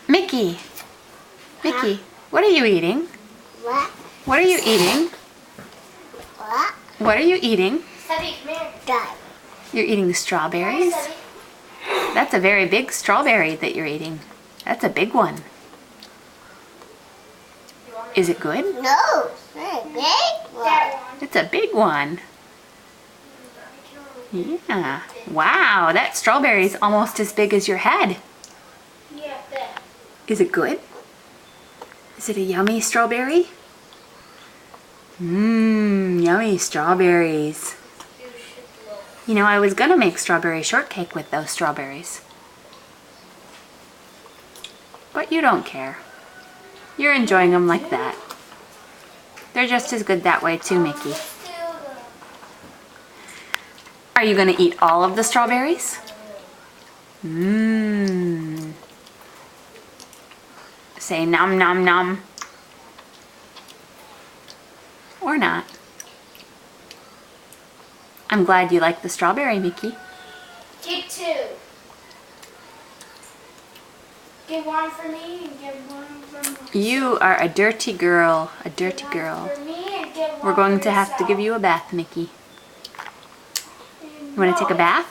Mikki. Mikki, what are you eating? What? What are you eating? What? What are you eating? Stubby, come here. Dad. You're eating strawberries? That's a very big strawberry that you're eating. That's a big one. Is it good? No, it's a big one. It's a big one. Yeah. Wow, that strawberry is almost as big as your head. Is it good? Is it a yummy strawberry? Mmm, yummy strawberries. You know, I was gonna make strawberry shortcake with those strawberries. But you don't care. You're enjoying them like that. They're just as good that way too, Mikki. Are you gonna eat all of the strawberries? Mmm. Say nom nom nom. Or not. I'm glad you like the strawberry, Mikki. Get two. Get one for me and get one for me. You are a dirty girl. A dirty girl. For me and get one We're going for to have to give you a bath, Mikki. You want to take a bath?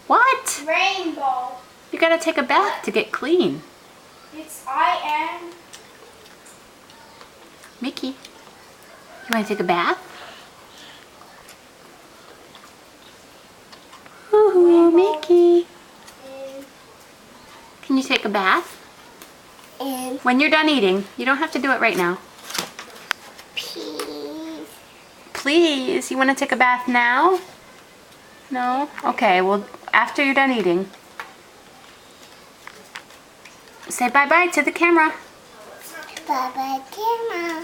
What? Rainbow. You gotta take a bath to get clean. It's I am. Mikki, you want to take a bath? Ooh, Mikki. Can you take a bath? And When you're done eating. You don't have to do it right now. peas. Please, you want to take a bath now? No? Okay, well, after you're done eating. Say bye-bye to the camera. Bye-bye, camera.